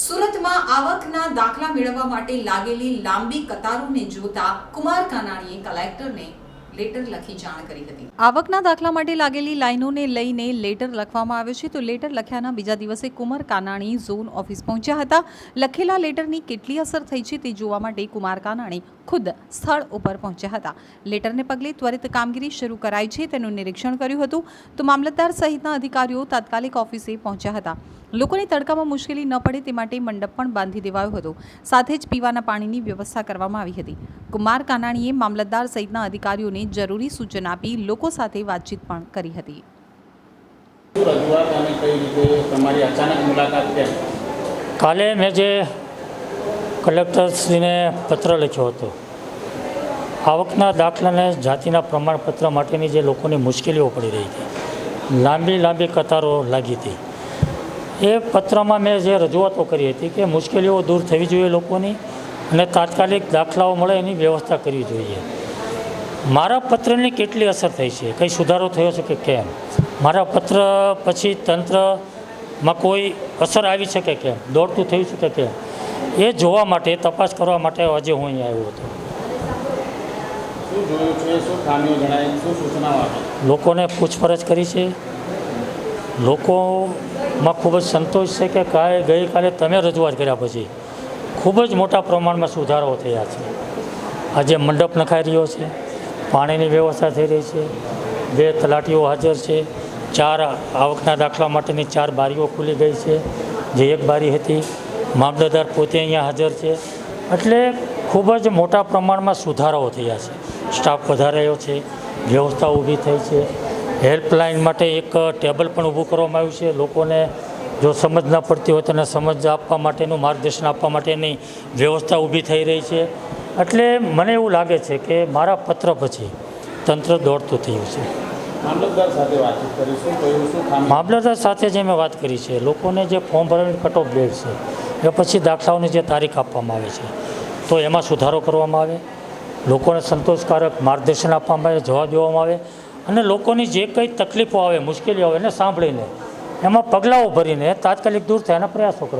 સુરતમાં આવકના દાખલા મેળવવા માટે લાગેલી લાંબી કતારોને જોતા કુમાર કાનાણીએ કલેક્ટરને લેટર લખી જાણ કરી હતી। આવકના દાખલા માટે લાગેલી લાઈનોને લઈને લેટર લખવામાં આવ્યો છે। તો લેટર લખ્યાના બીજા દિવસે કુમાર કાનાણી ઝોન ઓફિસ પહોંચ્યા હતા। લખેલા લેટરની કેટલી અસર થઈ છે તે જોવા માટે કુમાર કાનાણી ખુદ સ્થળ ઉપર પહોંચ્યા હતા। લેટરને પગલે ત્વરિત કામગીરી શરૂ કરાઈ છે તેનું નિરીક્ષણ કર્યું હતું। તો મામલતદાર સહિતના અધિકારીઓ તાત્કાલિક ઓફિસે પહોંચ્યા હતા। લોકોને તડકામાં મુશ્કેલી ન પડે તે માટે મંડપ પણ બાંધી દેવાયો હતો। સાથે જ પીવાના પાણીની વ્યવસ્થા કરવામાં આવી હતી। કુમાર કાનાણીએ મામલતદાર સહિતના અધિકારીઓને જરૂરી સૂચન આપી લોકો સાથે વાતચીત પણ કરી હતી। કાલે મેં જે કલેક્ટરશ્રીને પત્ર લખ્યો હતો, આવકના દાખલાને જાતિના પ્રમાણપત્ર માટેની જે લોકોની મુશ્કેલીઓ પડી રહી હતી, લાંબી કતારો લાગી હતી, એ પત્રમાં મેં જે રજૂઆતો કરી હતી કે મુશ્કેલીઓ દૂર થવી જોઈએ લોકોની અને તાત્કાલિક દાખલાઓ મળે એની વ્યવસ્થા કરવી જોઈએ। મારા પત્રની કેટલી અસર થઈ છે, કંઈ સુધારો થયો છે કે કેમ, મારા પત્ર પછી તંત્રમાં કોઈ અસર આવી છે કે કેમ, દોડતું થયું છે કે કેમ, એ જોવા માટે તપાસ કરવા માટે આજે હું અહીં આવ્યો હતો। લોકોને પૂછપરછ કરી છે। લોકોમાં ખૂબ જ સંતોષ છે કે ગઈકાલે તમે રજૂઆત કર્યા પછી ખૂબ જ મોટા પ્રમાણમાં સુધારાઓ થયા છે। આજે મંડપ નખાઈ રહ્યો છે, પાણીની વ્યવસ્થા થઈ રહી છે, 2 તલાટીઓ હાજર છે, 4 આવકના દાખલા માટેની 4 બારીઓ ખુલી ગઈ છે, જે 1 બારી હતી, મામલતદાર પોતે અહીંયા હાજર છે। એટલે ખૂબ જ મોટા પ્રમાણમાં સુધારાઓ થયા છે। સ્ટાફ વધારાયો છે, વ્યવસ્થા ઊભી થઈ છે, હેલ્પલાઇન માટે એક ટેબલ પણ ઊભું કરવામાં આવ્યું છે। લોકોને જો સમજ ન પડતી હોય તેને સમજ આપવા માટેનું માર્ગદર્શન આપવા માટેની વ્યવસ્થા ઊભી થઈ રહી છે। એટલે મને એવું લાગે છે કે મારા પત્ર પછી તંત્ર દોડતું થયું છે। મામલતદાર સાથે જે મેં વાત કરી છે, લોકોને જે ફોર્મ ભરવાની કટ ઓફ ડેટ છે એ પછી દાખલાઓની જે તારીખ આપવામાં આવે છે તો એમાં સુધારો કરવામાં આવે, લોકોને સંતોષકારક માર્ગદર્શન આપવામાં આવે, જવાબ દેવામાં આવે અને લોકોની જે કંઈ તકલીફો આવે, મુશ્કેલીઓ આવે એને સાંભળીને એમાં પગલાઓ ભરીને તાત્કાલિક દૂર થયાના પ્રયાસો કરવા।